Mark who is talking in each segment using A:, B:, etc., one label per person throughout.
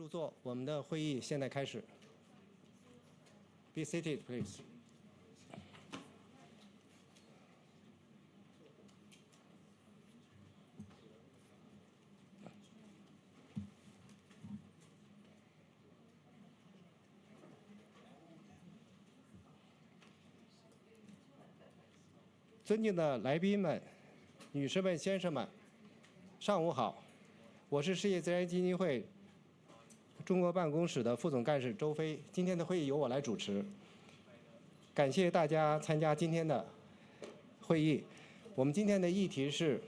A: 入座，我们的会议现在开始。Be seated, please. 尊敬的来宾们、女士们、先生们，上午好！我是世界自然基金会中国办公室的副总干事周飞。今天的会议由我来主持。感谢大家参加今天的会议。我们今天的议题是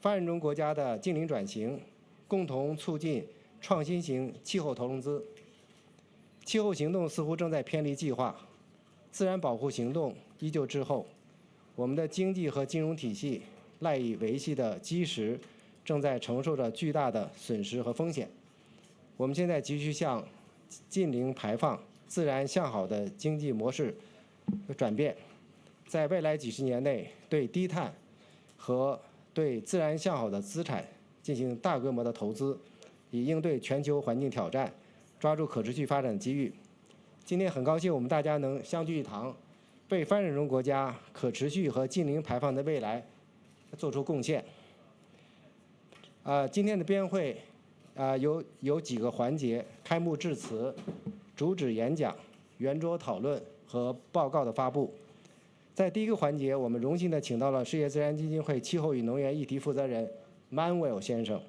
A: 发展中国家的净零转型，共同促进创新型气候投融资。气候行动似乎正在偏离计划，自然保护行动依旧滞后。我们的经济和金融体系赖以维系的基石正在承受着巨大的损失和风险。我们现在急需向近零排放、自然向好的经济模式转变，在未来几十年内对低碳和对自然向好的资产进行大规模的投资，以应对全球环境挑战，抓住可持续发展的机遇。今天很高兴我们大家能相聚一堂，为发展中国家可持续和近零排放的未来做出贡献。今天的编会有几个环节：开幕致辞、主旨演讲、圆桌讨论和报告的发布。在第一个环节，我们荣幸地请到了世界自然基金会气候与能源议题负责人 Manuel 先生，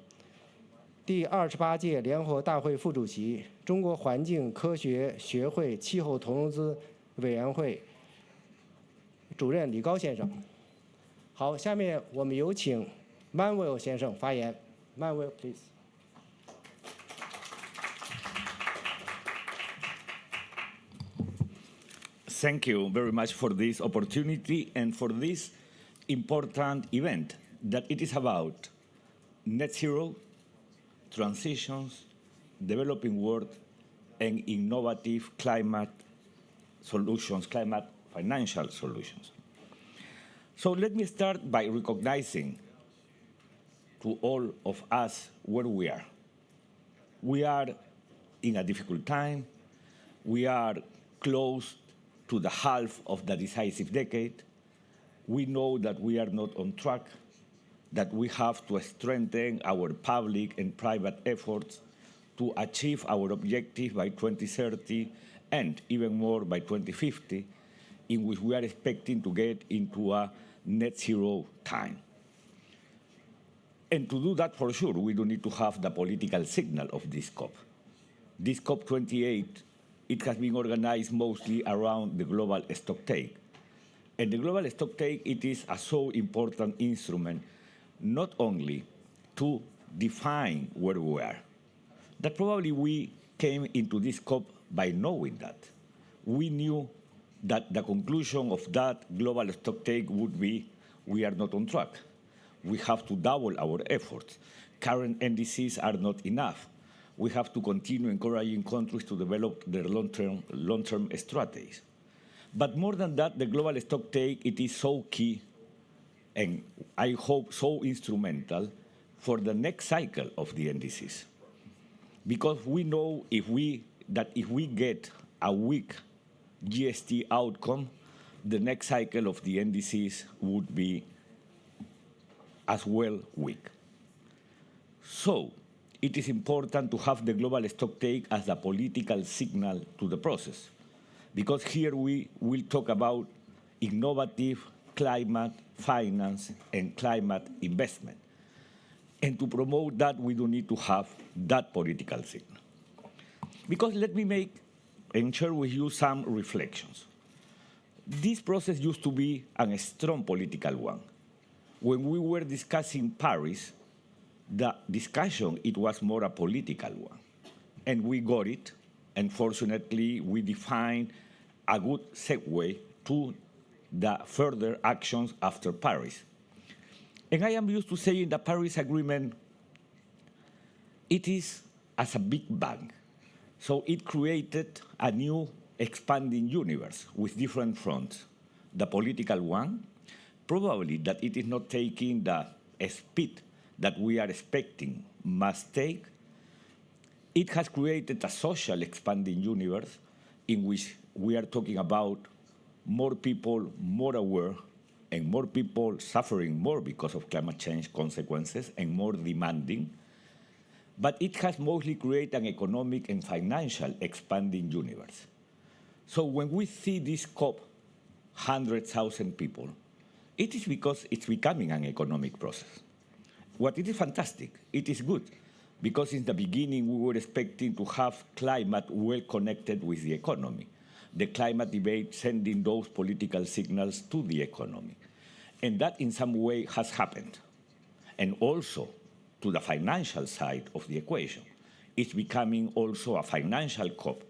A: 第28届联合大会副主席、中国环境科学学会气候投融资委员会主任李高先生。好，下面我们有请 Manuel 先生发言。Manuel, please.
B: Thank you very much for this opportunity and for this important event that it is about net zero, transitions, developing world, and innovative climate solutions, climate financial solutions. So let me start by recognizing to all of us where we are. We are in a difficult time. We are close to the half of the decisive decade. We know that we are not on track, that we have to strengthen our public and private efforts to achieve our objective by 2030 and even more by 2050, in which we are expecting to get into a net zero time. And to do that, for sure, we do need to have the political signal of this COP. This COP28, it has been organized mostly around the global stocktake. And the global stocktake, it is a so important instrument, not only to define where we are, that probably we came into this COP by knowing that. We knew that the conclusion of that global stocktake would be we are not on track. We have to double our efforts. Current NDCs are not enough. We have to continue encouraging countries to develop their long-term strategies. But more than that, the global stocktake, it is so key and I hope so instrumental for the next cycle of the NDCs. Because we know that if we get a weak GST outcome, the next cycle of the NDCs would be as well weak. So it is important to have the global stocktake as a political signal to the process, because here we will talk about innovative climate finance and climate investment. And to promote that, we do need to have that political signal. Because let me make and share with you some reflections. This process used to be a strong political one. When we were discussing Paris, the discussion, it was more a political one. And we got it, and fortunately, we defined a good segue to the further actions after Paris. And I am used to saying the Paris Agreement, it is as a big bang. So it created a new expanding universe with different fronts. The political one, probably that it is not taking the speed that we are expecting must take. It has created a social expanding universe in which we are talking about more people more aware and more people suffering more because of climate change consequences and more demanding. But it has mostly created an economic and financial expanding universe. So when we see this COP, 100,000 people, it is because it's becoming an economic process. What it is fantastic, it is good, because in the beginning we were expecting to have climate well connected with the economy. The climate debate sending those political signals to the economy. And that in some way has happened. And also to the financial side of the equation. It's becoming also a financial COP.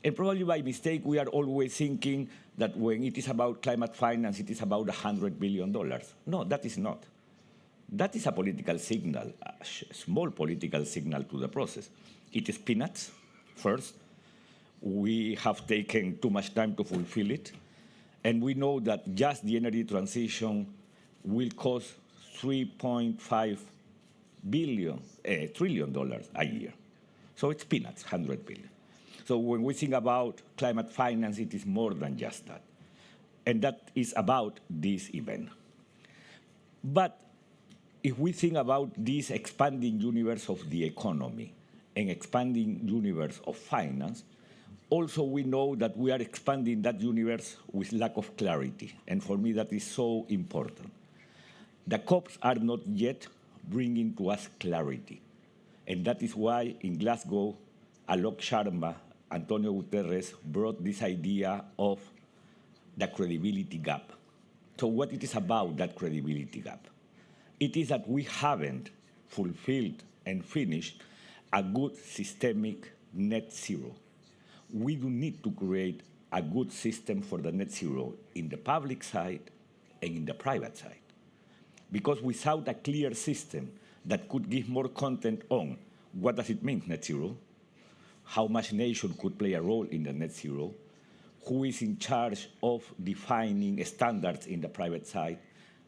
B: And probably by mistake, we are always thinking that when it is about climate finance, it is about $100 billion. No, that is not. That is a political signal, a small political signal to the process. It is peanuts, first. We have taken too much time to fulfill it. And we know that just the energy transition will cost $3.5 trillion a year. So it's peanuts, 100 billion. So when we think about climate finance, it is more than just that. And that is about this event. But if we think about this expanding universe of the economy and expanding universe of finance, also we know that we are expanding that universe with lack of clarity. And for me, that is so important. The COPs are not yet bringing to us clarity. And that is why in Glasgow, Alok Sharma, Antonio Guterres brought this idea of the credibility gap. So what it is about, that credibility gap? It is that we haven't fulfilled and finished a good systemic net zero. We do need to create a good system for the net zero in the public side and in the private side. Because without a clear system that could give more content on what does it mean, net zero, how much nation could play a role in the net zero, who is in charge of defining standards in the private side,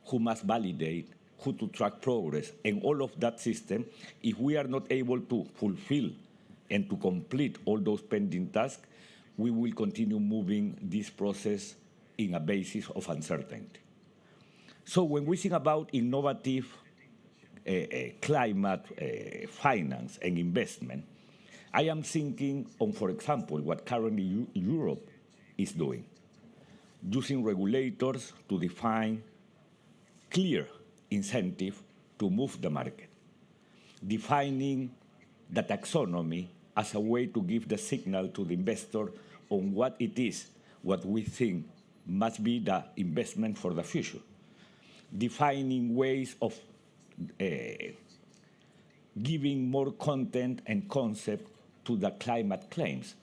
B: who must validate, who to track progress, and all of that system, if we are not able to fulfill and to complete all those pending tasks, we will continue moving this process in a basis of uncertainty. So when we think about innovative climate finance and investment, I am thinking on, for example, what currently Europe is doing, using regulators to define clear incentive to move the market, defining the taxonomy as a way to give the signal to the investor on what it is, what we think must be the investment for the future, defining ways of giving more content and concept to the climate claims,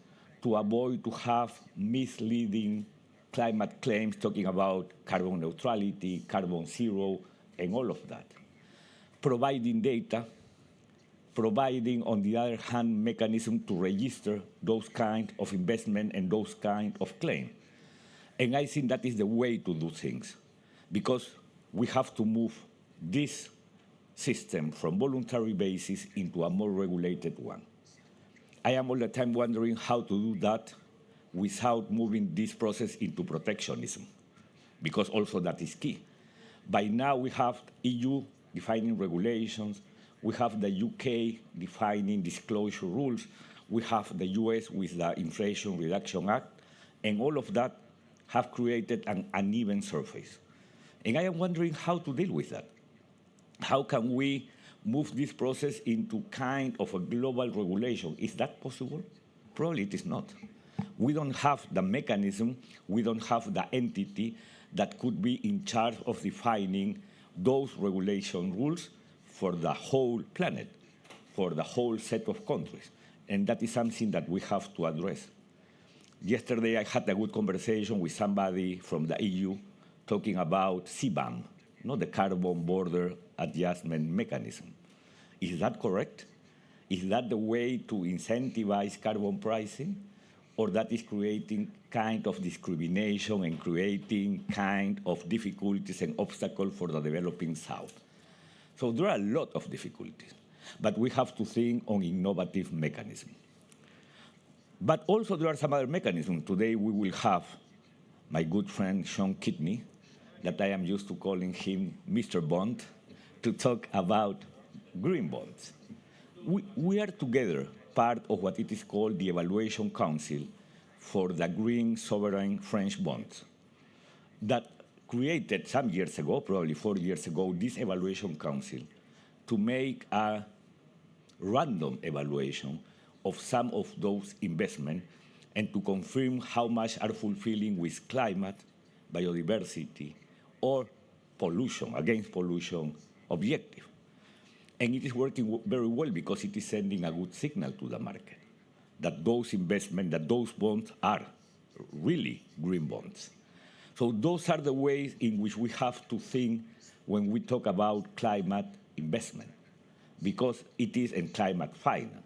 B: to avoid to have misleading climate claims talking about carbon neutrality, carbon zero, and all of that. Providing data, providing, on the other hand, mechanism to register those kind of investment and those kind of claim. And I think that is the way to do things, because we have to move this system from voluntary basis into a more regulated one. I am all the time wondering how to do that without moving this process into protectionism, because also that is key. By now we have EU defining regulations, we have the UK defining disclosure rules, we have the US with the Inflation Reduction Act, and all of that have created an uneven surface. And I am wondering how to deal with that. How can we move this process into kind of a global regulation? Is that possible? Probably it is not. We don't have the mechanism, we don't have the entity that could be in charge of defining those regulation rules for the whole planet, for the whole set of countries. And that is something that we have to address. Yesterday, I had a good conversation with somebody from the EU talking about CBAM, the Carbon Border Adjustment Mechanism. Is that correct? Is that the way to incentivize carbon pricing? Or that is creating kind of discrimination and creating kind of difficulties and obstacles for the developing South? So there are a lot of difficulties. but we have to think on innovative mechanisms. But also there are some other mechanisms. Today we will have my good friend Sean Kidney, that I am used to calling him Mr. Bond, to talk about green bonds. We are together part of what it is called the Evaluation Council for the Green Sovereign French Bonds that created some years ago, probably 4 years ago, this Evaluation Council to make a random evaluation of some of those investments and to confirm how much are fulfilling with climate, biodiversity, or pollution, against pollution objective. And it is working very well because it is sending a good signal to the market that those investments, that those bonds are really green bonds. So those are the ways in which we have to think when we talk about climate investment, because it is in climate finance,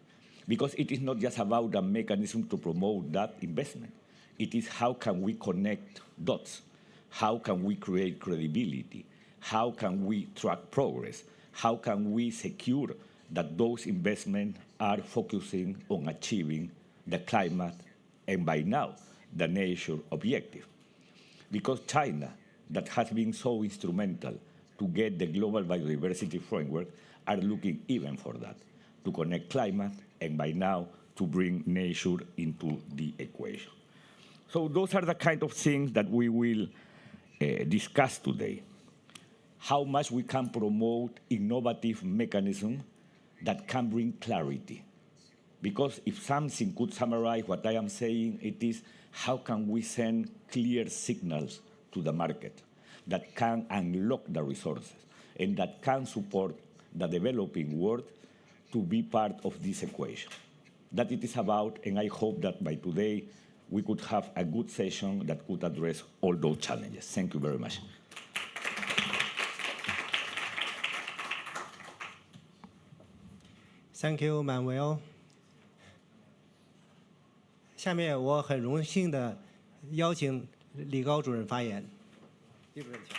B: because it is not just about a mechanism to promote that investment. It is how can we connect dots? How can we create credibility? How can we track progress? How can we secure that those investments are focusing on achieving the climate and by now the nature objective? Because China, that has been so instrumental to get the global biodiversity framework, are looking even for that, to connect climate and by now to bring nature into the equation. So those are the kind of things that we will discuss today. How much we can promote innovative mechanisms that can bring clarity. Because if something could summarize what I am saying, it is how can we send clear signals to the market that can unlock the resources and that can support the developing world to be part of this equation. That it is about, and I hope that by today we could have a good session that could address all those challenges. Thank you very much.
A: Thank you, Manuel. 下面我很荣幸的邀请李高主任发言。李主任，请。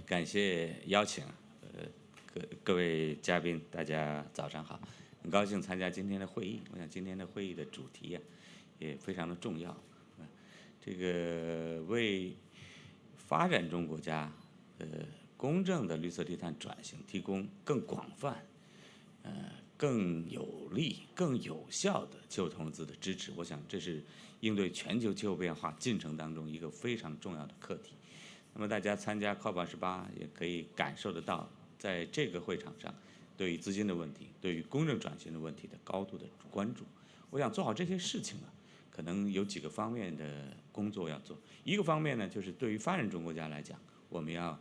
C: 感谢邀请，各位嘉宾，大家早上好，很高兴参加今天的会议。我想今天的会议的主题呀，也非常的重要，这个为发展中国家公正的绿色低碳转型提供更广泛、更有力、更有效的气候投资的支持。我想这是应对全球气候变化进程当中一个非常重要的课题。那么大家参加 COP28 也可以感受得到，在这个会场上，对于资金的问题、对于公正转型的问题的高度的关注。我想做好这些事情呢，可能有几个方面的工作要做。一个方面呢，就是对于发展中国家来讲，我们要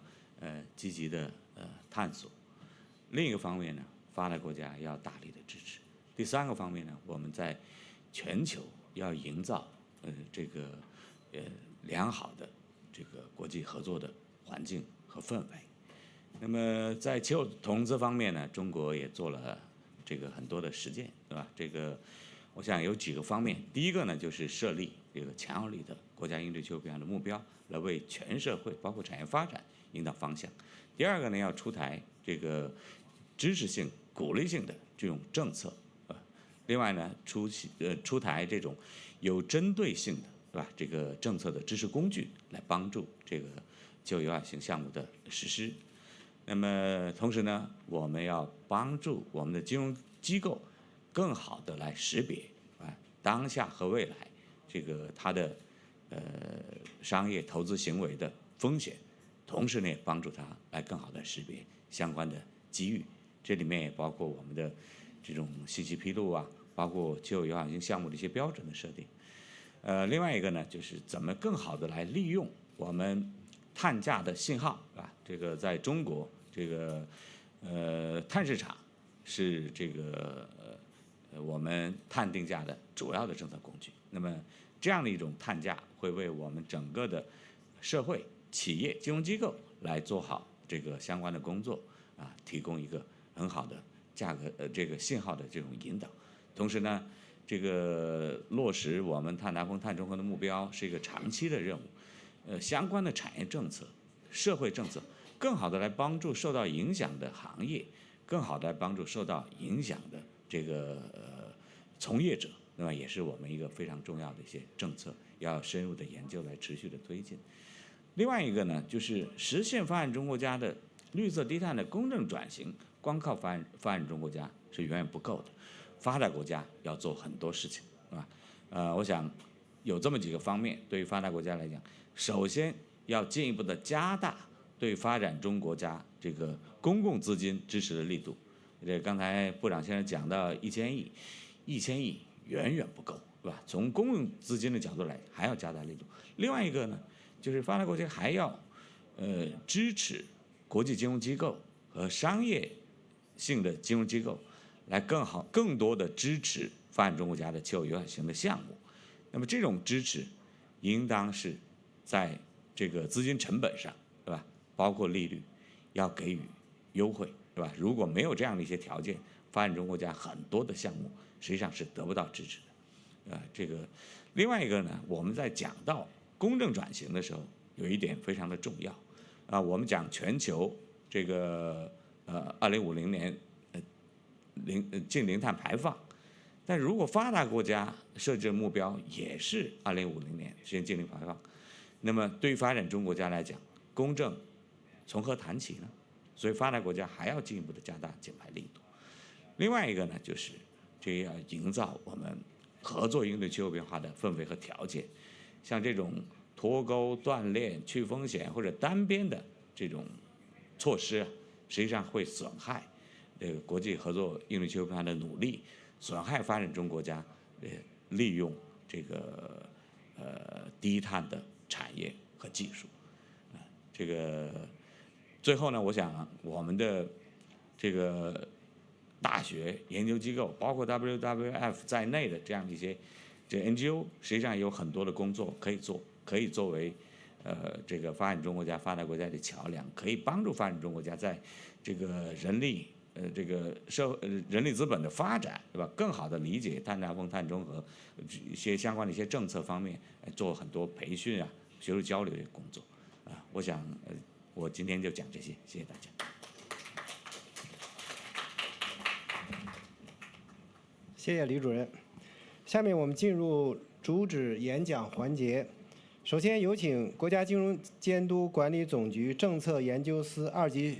C: 积极的探索；另一个方面呢，发达国家要大力的支持；第三个方面呢，我们在全球要营造这个良好的这个国际合作的环境和氛围。那么在气候投资方面呢，中国也做了这个很多的实践，对吧？这个我想有几个方面。第一个呢，就是设立这个强有力的国家应对气候变化的目标，来为全社会包括产业发展引导方向。第二个呢，要出台这个支持性、鼓励性的这种政策，另外呢，出台这种有针对性的，对吧？这个政策的支持工具，来帮助这个气候优化型项目的实施。那么同时呢，我们要帮助我们的金融机构更好的来识别当下和未来这个它的商业投资行为的风险，同时呢，也帮助它来更好的识别相关的机遇。这里面也包括我们的这种信息披露啊，包括气候优化型项目的一些标准的设定。另外一个呢，就是怎么更好的来利用我们碳价的信号，这个在中国，这个碳市场是这个我们碳定价的主要的政策工具。那么这样的一种碳价会为我们整个的社会、企业、金融机构来做好这个相关的工作提供一个很好的价格这个信号的这种引导。同时呢，这个落实我们碳达峰、碳中和的目标是一个长期的任务。相关的产业政策、社会政策更好的来帮助受到影响的行业，更好的来帮助受到影响的这个从业者，那么也是我们一个非常重要的一些政策，要深入的研究来持续的推进。另外一个呢，就是实现发展中国家的绿色低碳的公正转型，光靠发展中国家是远远不够的，发达国家要做很多事情，是吧？我想有这么几个方面，对于发达国家来讲，首先要进一步的加大对发展中国家这个公共资金支持的力度。这刚才部长先生讲到1000亿，1000亿远远不够，是吧？从公共资金的角度来，还要加大力度。另外一个呢，就是发达国家还要支持国际金融机构和商业性的金融机构，来更多的支持发展中国家的气候友好型的项目。那么这种支持，应当是在这个资金成本上，对吧？包括利率，要给予优惠，对吧？如果没有这样的一些条件，发展中国家很多的项目实际上是得不到支持的。这个另外一个呢，我们在讲到公正转型的时候，有一点非常的重要我们讲全球这个2050年净零碳排放，但如果发达国家设置的目标也是2050年实现净零排放，那么对于发展中国家来讲，公正从何谈起呢？所以发达国家还要进一步的加大减排力度。另外一个呢，就是这要营造我们合作应对气候变化的氛围和条件，像这种脱钩、锻炼、去风险或者单边的这种措施实际上会损害这个国际合作应对气候变化的努力，损害发展中国家利用这个低碳的产业和技术。这个最后呢，我想我们的这个大学研究机构，包括 WWF 在内的这样一些NGO， 实际上有很多的工作可以做，可以作为这个发展中国家、发达国家的桥梁，可以帮助发展中国家在这个人力人力资本的发展，对吧？更好的理解碳达峰、碳中和一些相关的一些政策方面，做很多培训学术交流的工作我想我今天就讲这些，谢谢大家。
A: 谢谢李主任。下面我们进入主旨演讲环节。首先有请国家金融监督管理总局政策研究司2级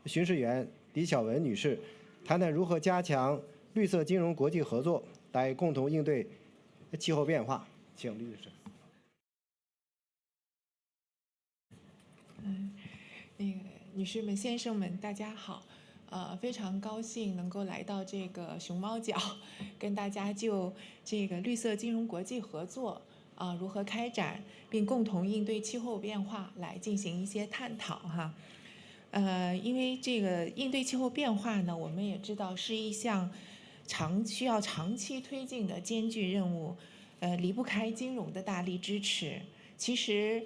A: 巡视员李晓文女士，谈谈如何加强绿色金融国际合作，来共同应对气候变化。请李女士。
D: 女士们、先生们，大家好。非常高兴能够来到这个熊猫角，跟大家就这个绿色金融国际合作如何开展，并共同应对气候变化来进行一些探讨哈。因为这个应对气候变化呢，我们也知道是一项需要长期推进的艰巨任务，离不开金融的大力支持。其实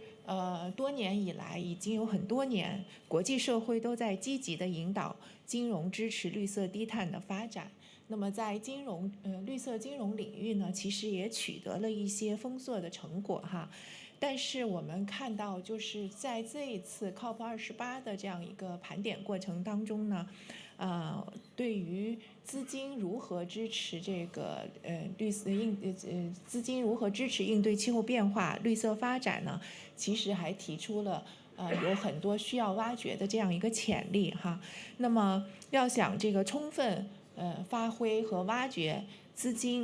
D: 多年以来，已经有很多年，国际社会都在积极地引导金融支持绿色低碳的发展。那么在绿色金融领域呢，其实也取得了一些丰硕的成果哈。但是我们看到，就是在这一次 COP28 的这样一个盘点过程当中呢，对于资金如何支持这个资金如何支持应对气候变化、绿色发展呢？其实还提出了有很多需要挖掘的这样一个潜力哈。那么要想这个充分发挥和挖掘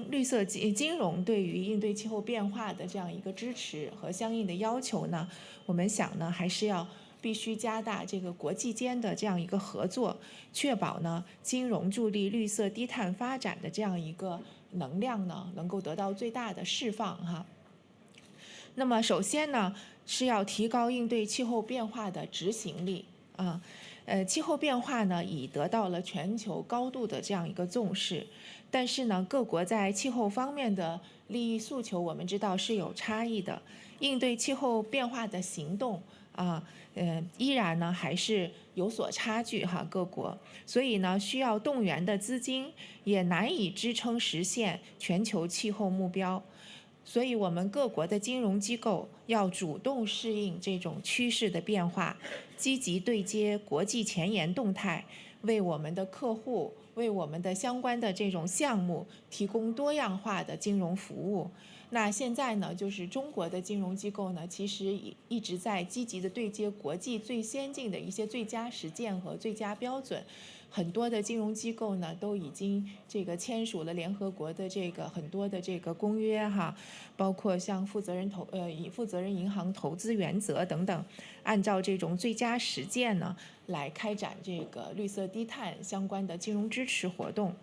D: 绿色金融对于应对气候变化的这样一个支持和相应的要求呢，我们想呢还是必须加大这个国际间的这样一个合作，确保呢金融助力绿色低碳发展的这样一个能量呢能够得到最大的释放哈。那么首先呢是要提高应对气候变化的执行力气候变化呢已得到了全球高度的这样一个重视，但是呢各国在气候方面的利益诉求我们知道是有差异的，应对气候变化的行动依然呢还是有所差距哈，各国，所以呢需要动员的资金也难以支撑实现全球气候目标。所以我们各国的金融机构要主动适应这种趋势的变化，积极对接国际前沿动态，为我们的客户、为我们的相关的这种项目提供多样化的金融服务。那现在呢，就是中国的金融机构呢，其实一直在积极的对接国际最先进的一些最佳实践和最佳标准。很多的金融机构呢，都已经签署了联合国的很多的公约哈，包括像负责任银行投资原则等等，按照这种最佳实践呢，来开展绿色低碳相关的金融支持活动。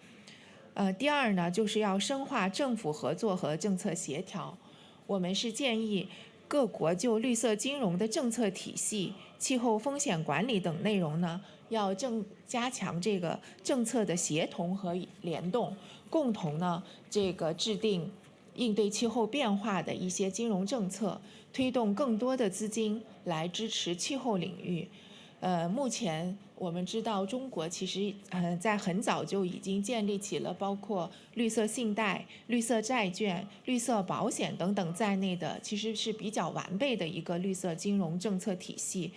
D: 第二呢，就是要深化政府合作和政策协调。我们是建议各国就绿色金融的政策体系、气候风险管理等内容呢，要加强政策的协同和联动，共同呢制定应对气候变化的一些金融政策，推动更多的资金来支持气候领域。目前我们知道，中国其实在很早就已经建立起了包括绿色信贷、绿色债券、绿色保险等等在内的，其实是比较完备的一个绿色金融政策体系。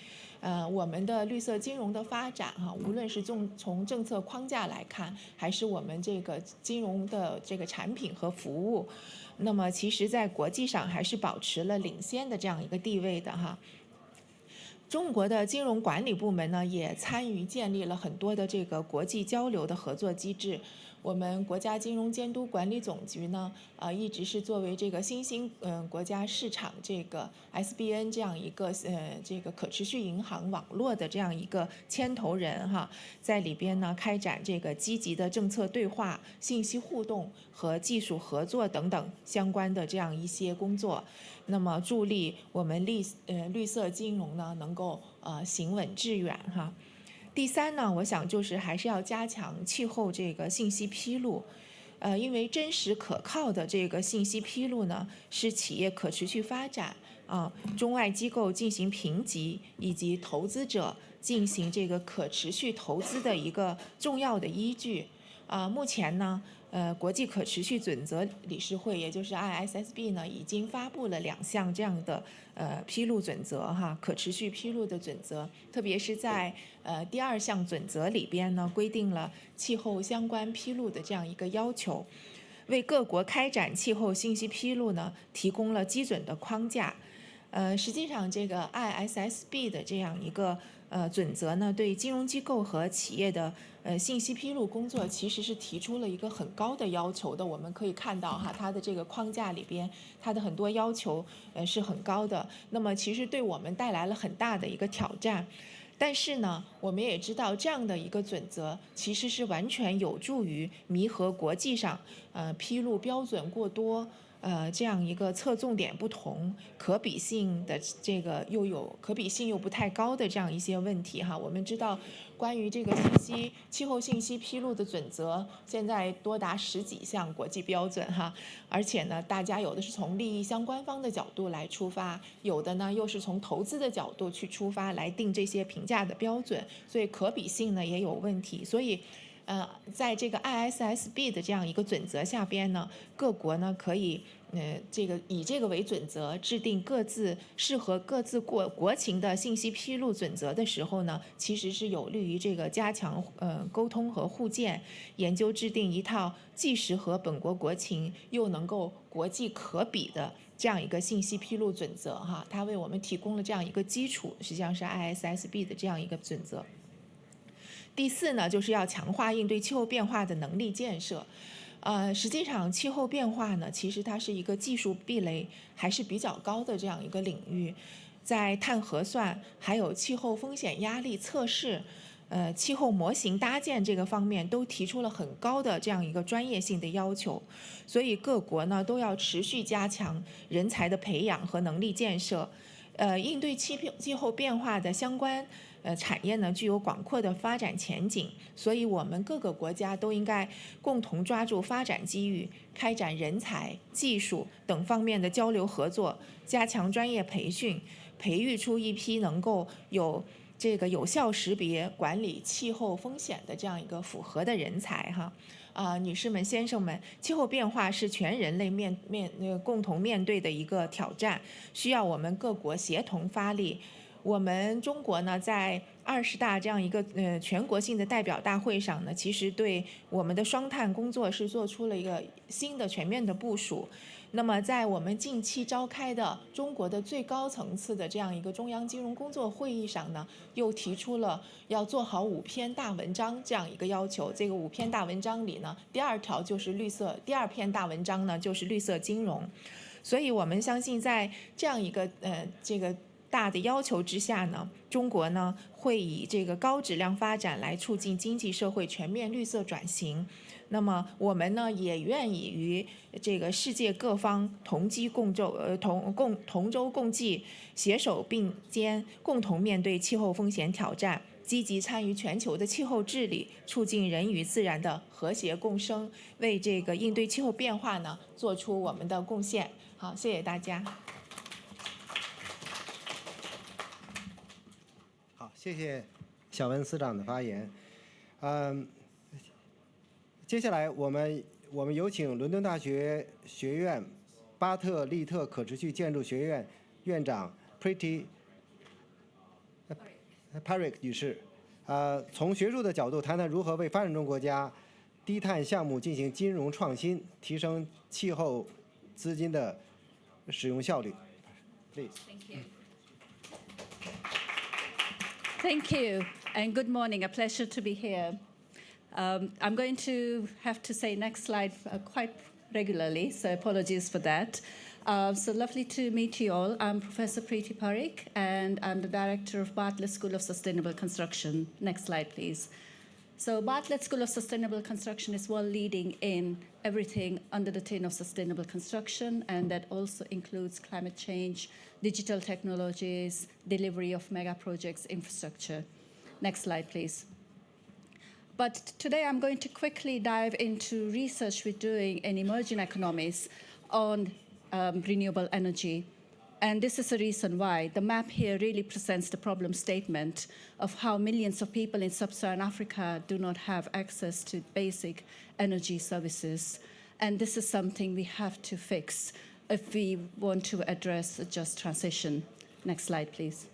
D: 我们的绿色金融的发展无论是从政策框架来看，还是我们金融的产品和服务，那么其实在国际上还是保持了领先的这样一个地位的哈。中国的金融管理部门呢，也参与建立了很多的国际交流的合作机制。我们国家金融监督管理总局呢，一直是作为新兴国家市场SBN 这样一个可持续银行网络的这样一个牵头人哈，在里边呢开展积极的政策对话、信息互动和技术合作等等相关的这样一些工作，那么助力我们绿色金融呢能够行稳致远哈。第三呢，我想就是还是要加强气候信息披露，因为真实可靠的信息披露呢，是企业可持续发展中外机构进行评级以及投资者进行可持续投资的一个重要的依据。目前呢，国际可持续准则理事会，也就是 ISSB 呢，已经发布了2项这样的披露准则哈，可持续披露的准则，特别是在第2项准则里边呢，规定了气候相关披露的这样一个要求，为各国开展气候信息披露呢提供了基准的框架。实际上ISSB 的这样一个准则呢，对金融机构和企业的信息披露工作其实是提出了一个很高的要求的。我们可以看到哈，它的框架里边，它的很多要求是很高的。那么其实对我们带来了很大的一个挑战。但是呢，我们也知道这样的一个准则其实是完全有助于弥合国际上披露标准过多。这样一个侧重点不同、可比性的可比性又不太高的这样一些问题哈。我们知道，关于气候信息披露的准则，现在多达10几项国际标准哈，而且呢，大家有的是从利益相关方的角度来出发，有的呢又是从投资的角度去出发来定这些评价的标准，所以可比性呢也有问题，所以。在ISSB 的这样一个准则下边呢，各国呢可以以这个为准则，制定适合各自国情的信息披露准则的时候呢，其实是有利于加强沟通和互鉴，研究制定一套既适合本国国情又能够国际可比的这样一个信息披露准则哈，它为我们提供了这样一个基础，实际上是 ISSB 的这样一个准则。第4呢，就是要强化应对气候变化的能力建设。实际上气候变化呢，其实它是一个技术壁垒还是比较高的这样一个领域，在碳核算还有气候风险压力测试、气候模型搭建这个方面都提出了很高的这样一个专业性的要求，所以各国呢都要持续加强人才的培养和能力建设。应对气候变化的相关产业呢具有广阔的发展前景，所以我们各个国家都应该共同抓住发展机遇，开展人才、技术等方面的交流合作，加强专业培训，培育出一批能够有这个有效识别管理气候风险的这样一个符合的人才哈。女士们、先生们，气候变化是全人类共同面对的一个挑战，需要我们各国协同发力。我们中国呢，在20大这样一个全国性的代表大会上呢，其实对我们的双碳工作是做出了一个新的全面的部署。那么在我们近期召开的中国的最高层次的这样一个中央金融工作会议上呢，又提出了要做好5篇大文章这样一个要求。这个5篇大文章里呢，第2条就是绿色，第2篇大文章呢就是绿色金融。所以我们相信，在这样一个这个大的要求之下呢，中国呢会以这个高质量发展来促进经济社会全面绿色转型。那么我们呢也愿意与这个世界各方同舟共济，携手并肩，共同面对气候风险挑战，积极参与全球的气候治理，促进人与自然的和谐共生，为这个应对气候变化呢做出我们的贡献。好，谢谢大家。
A: 好，谢谢小文司长的发言。接下来我们有请伦敦大学学院巴特利特可持续建筑学院院长 Priti Parikh 女士，从学术的角度谈谈如何为发展中国家低碳项目进行金融创新，提升气候资金的使用效率。Please.
E: Thank you, and good morning. A pleasure to be here. I'm going to have to say next slide quite regularly, so apologies for that. So lovely to meet you all. I'm Professor Priti Parikh, and I'm the director of Bartlett School of Sustainable Construction. Next slide, please. So Bartlett School of Sustainable Construction is world leading in everything under the theme of sustainable construction, and that also includes climate change, digital technologies, delivery of mega projects, infrastructure. Next slide, please. But today I'm going to quickly dive into research we're doing in emerging economies on renewable energy. And this is the reason why. The map here really presents the problem statement of how millions of people in sub-Saharan Africa do not have access to basic energy services. And this is something we have to fix if we want to address a just transition. Next slide, please.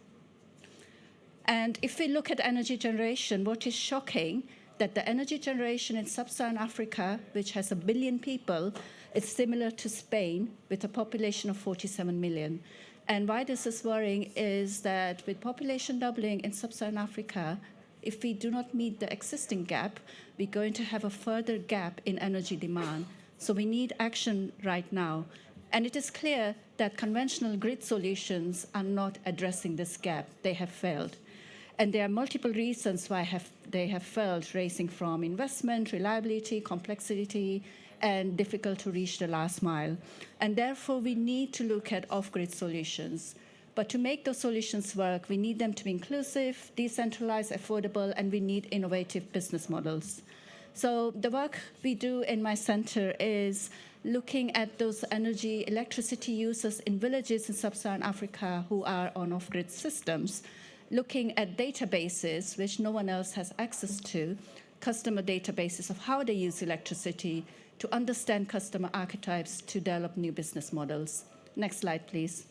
E: And if we look at energy generation, what is shocking that the energy generation in sub-Saharan Africa, which has 1 billion people, is similar to Spain with a population of 47 million. And why this is worrying is that with population doubling in sub-Saharan Africa, if we do not meet the existing gap, we're going to have a further gap in energy demand. So we need action right now. And it is clear that conventional grid solutions are not addressing this gap. They have failed. And there are multiple reasons why they have failed, ranging from investment, reliability, complexity, and difficult to reach the last mile. And therefore, we need to look at off-grid solutions. But to make those solutions work, we need them to be inclusive, decentralized, affordable, and we need innovative business models. So the work we do in my center is looking at those electricity users in villages in sub-Saharan Africa who are on off-grid systems, looking at databases which no one else has access to, customer databases of how they use electricity, to understand customer archetypes, to develop new business models. Next slide, please.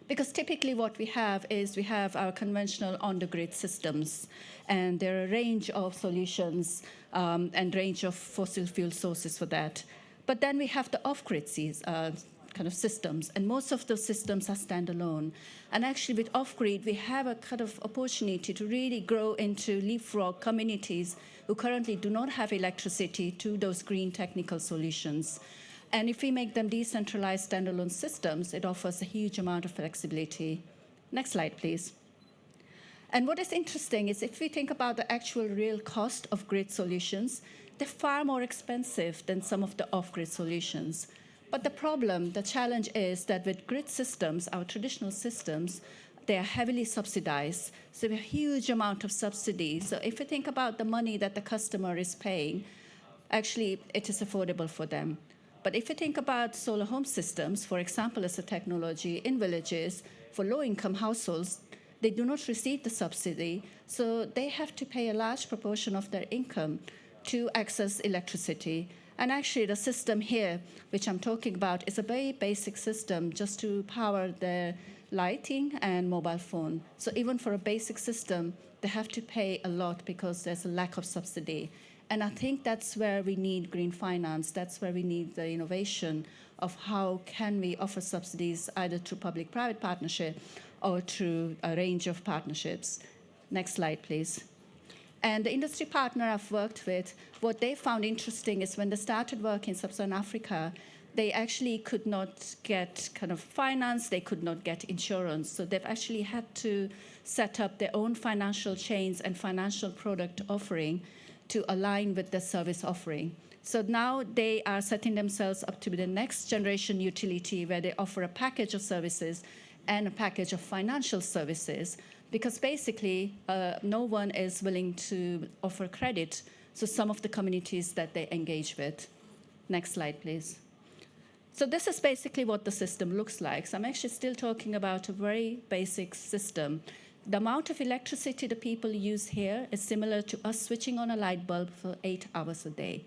E: Because typically what we have is we have our conventional on-the-grid systems, and there are a range of solutions and range of fossil fuel sources for that. But then we have the off-grid kind of systems, and most of those systems are standalone. And actually with off-grid, we have a kind of opportunity to really grow into leapfrog communities who currently do not have electricity to those green technical solutions. And if we make them decentralized standalone systems, it offers a huge amount of flexibility. Next slide, please. And what is interesting is if we think about the actual real cost of grid solutions, they're far more expensive than some of the off-grid solutions. But the challenge is that with grid systems, our traditional systems, they are heavily subsidized. So we have a huge amount of subsidies. So if you think about the money that the customer is paying, actually it is affordable for them. But if you think about solar home systems, for example, as a technology in villages for low-income households, they do not receive the subsidy, so they have to pay a large proportion of their income to access electricity. And actually, the system here, which I'm talking about, is a very basic system just to power their lighting and mobile phone. So even for a basic system, they have to pay a lot because there's a lack of subsidy. And I think that's where we need green finance. That's where we need the innovation of how can we offer subsidies either through public-private partnership or through a range of partnerships. Next slide, please. And the industry partner I've worked with, what they found interesting is when they started work in Sub-Saharan Africa, they actually could not get kind of finance, they could not get insurance. So they've actually had to set up their own financial chains and financial product offering to align with the service offering. So now they are setting themselves up to be the next generation utility where they offer a package of services and a package of financial services, because basically no one is willing to offer credit to some of the communities that they engage with. Next slide, please. So this is basically what the system looks like. So I'm actually still talking about a very basic system. The amount of electricity the people use here is similar to us switching on a light bulb for 8 hours a day.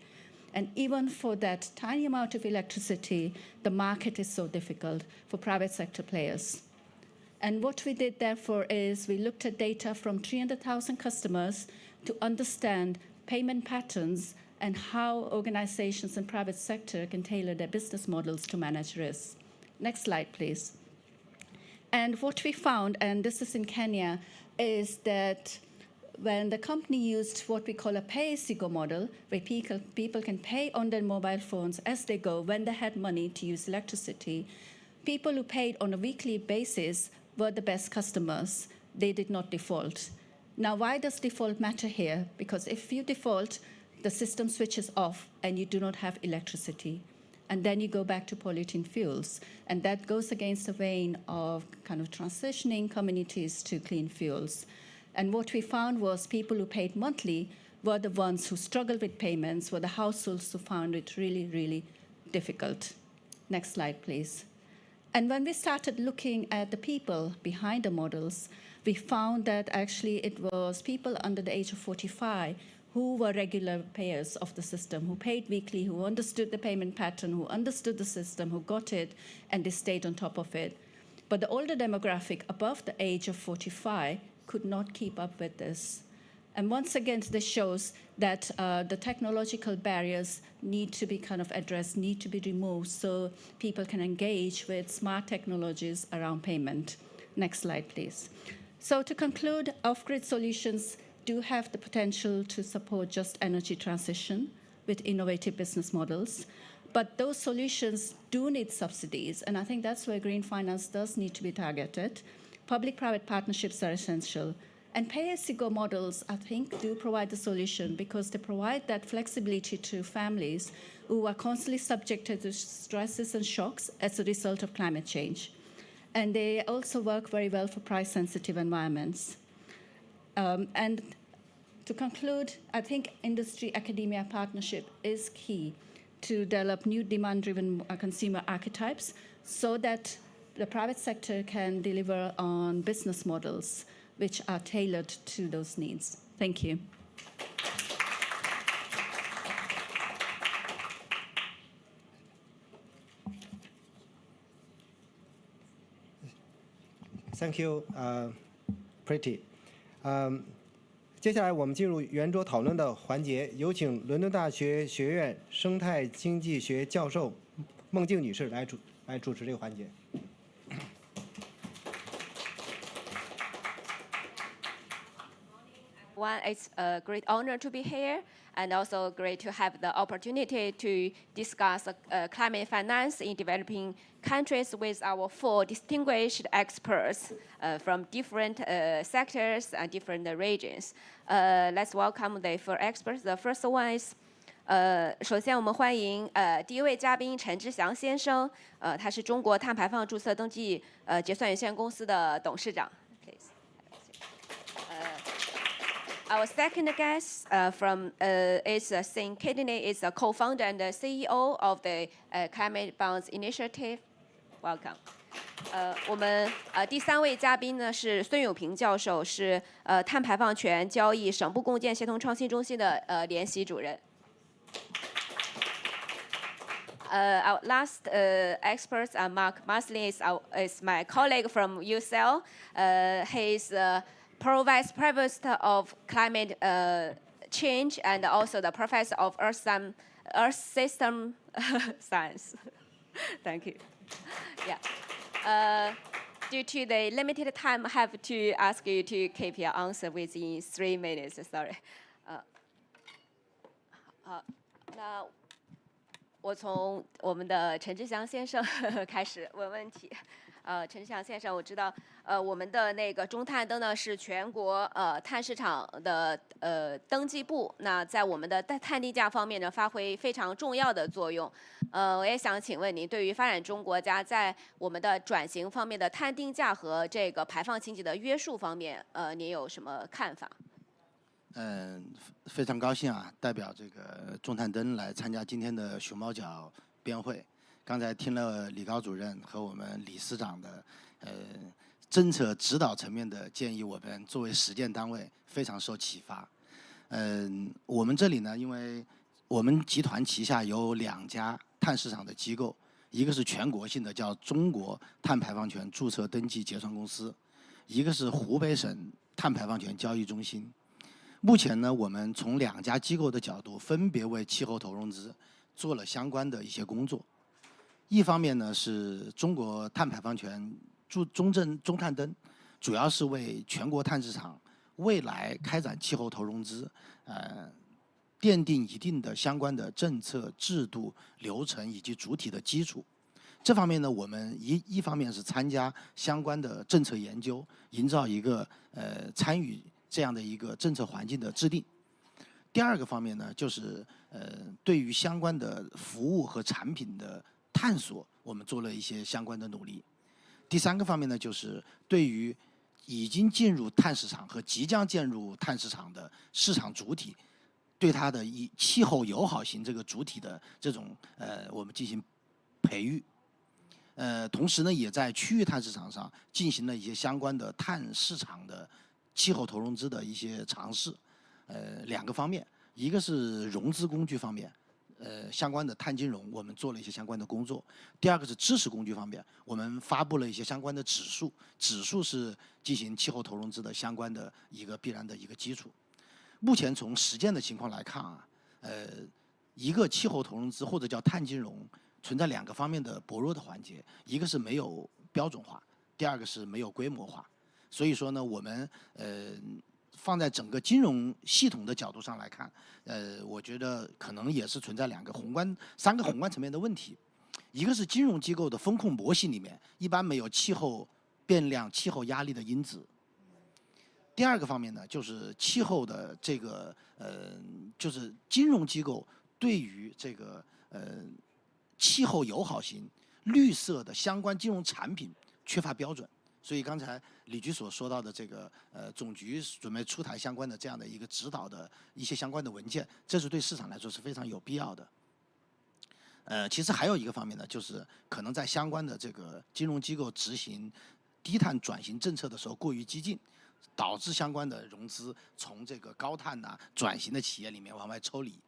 E: And even for that tiny amount of electricity, the market is so difficult for private sector players. And what we did, therefore, is we looked at data from 300,000 customers to understand payment patterns and how organizations and private sector can tailor their business models to manage risk. Next slide, please. And what we found, and this is in Kenya, is that when the company used what we call a pay-as-you-go model, where people can pay on their mobile phones as they go when they had money to use electricity, people who paid on a weekly basis were the best customers. They did not default. Now, why does default matter here? Because if you default, the system switches off and you do not have electricity. And then you go back to polluting fuels. And that goes against the vein of kind of transitioning communities to clean fuels. And what we found was people who paid monthly were the ones who struggled with payments, were the households who found it really, really difficult. Next slide, please. And when we started looking at the people behind the models, we found that actually it was people under the age of 45 who were regular payers of the system, who paid weekly, who understood the payment pattern, who understood the system, who got it, and they stayed on top of it. But the older demographic above the age of 45 could not keep up with this. And once again, this shows that the technological barriers need to be kind of addressed, need to be removed so people can engage with smart technologies around payment. Next slide, please. So to conclude, off-grid solutions do have the potential to support just energy transition with innovative business models. But those solutions do need subsidies, and I think that's where green finance does need to be targeted. Public-private partnerships are essential. And pay-as-you-go models, I think, do provide the solution because they provide that flexibility to families who are constantly subjected to stresses and shocks as a result of climate change. And they also work very well for price-sensitive environments. And to conclude, I think industry-academia partnership is key to develop new demand-driven consumer archetypes so that the private sector can deliver on business models which are tailored to those needs. Thank you.
A: Thank you, Pretty. 接下来我们进入圆桌讨论的环节，有请伦敦大学学院生态经济学教授孟静女士来主持这个环节。
F: It's a great honor to be here, and also great to have the opportunity to discuss climate finance in developing countries with our 4 distinguished experts from different sectors and different regions. Let's welcome the 4 experts. The first one is 首先我们欢迎第一位嘉宾陈志祥先生，他是中国碳排放注册登记结算有限公司的董事长。Our second guest is Singh Kidney, is a co-founder and CEO of the Climate Bonds Initiative. Welcome. 我们第3位嘉宾呢是孙永平教授，是碳排放权交易省部共建协同创新中心的联席主任。Our last experts, Mark Maslin is my colleague from UCL. He's Pro-Vice President of Climate Change and also the Professor of Earth System Science. Thank you. Yeah. Due to the limited time, I have to ask you to keep your answer within 3 minutes. Sorry. 好，那我从我们的陈志祥先生开始问问题。陈志祥先生，我知道，我们的那个中碳登呢是全国碳市场的登记部，那在我们的碳定价方面呢发挥非常重要的作用。我也想请问您，对于发展中国家在我们的转型方面的碳定价和这个排放经济的约束方面，您有什么看法？
G: 非常高兴啊，代表这个中碳登来参加今天的熊猫角辩会。刚才听了李高主任和我们理事长的政策指导层面的建议，我们作为实践单位非常受启发。我们这里呢，因为我们集团旗下有2家碳市场的机构，一个是全国性的叫中国碳排放权注册登记结算公司，一个是湖北省碳排放权交易中心。目前呢，我们从2家机构的角度，分别为气候投融资做了相关的一些工作。一方面呢，是中国碳排放权中碳登，主要是为全国碳市场未来开展气候投融资，奠定一定的相关的政策、制度、流程以及主体的基础。这方面呢，我们一方面是参加相关的政策研究，营造一个参与这样的一个政策环境的制定。第2个方面呢，就是对于相关的服务和产品的探索，我们做了一些相关的努力。第3个方面呢，就是对于已经进入碳市场和即将进入碳市场的市场主体，对它的以气候友好型这个主体的这种我们进行培育。同时呢，也在区域碳市场上进行了一些相关的碳市场的气候投融资的一些尝试。2个方面，一个是融资工具方面，相关的碳金融我们做了一些相关的工作。第2个是知识工具方面，我们发布了一些相关的指数，指数是进行气候投融资的相关的一个必然的一个基础。目前从实践的情况来看啊，一个气候投融资或者叫碳金融存在2个方面的薄弱的环节，一个是没有标准化，第2个是没有规模化。所以说呢，我们放在整个金融系统的角度上来看，我觉得可能也是存在3个宏观层面的问题。一个是金融机构的风控模型里面一般没有气候变量、气候压力的因子。第2个方面呢，就是气候的这个就是金融机构对于这个气候友好型、绿色的相关金融产品缺乏标准。所以刚才李局所说到的这个总局准备出台相关的这样的一个指导的一些相关的文件，这是对市场来说是非常有必要的。其实还有一个方面呢，就是可能在相关的这个金融机构执行低碳转型政策的时候过于激进，导致相关的融资从这个高碳转型的企业里面往外抽离。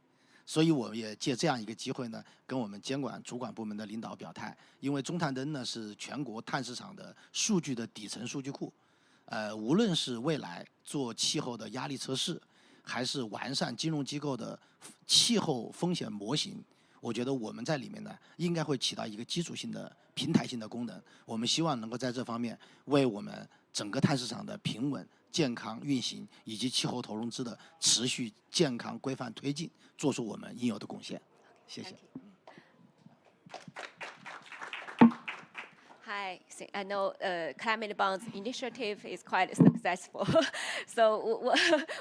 G: 所以我也借这样一个机会呢，跟我们监管主管部门的领导表态，因为中碳登呢是全国碳市场的数据的底层数据库，无论是未来做气候的压力测试，还是完善金融机构的气候风险模型，我觉得我们在里面呢应该会起到一个基础性的平台性的功能。我们希望能够在这方面为我们整个碳市场的平稳、健康运行以及气候投融资的持续健康规范推进做出我们应有的贡献。谢谢。
F: Hi, I know climate bonds initiative is quite successful. So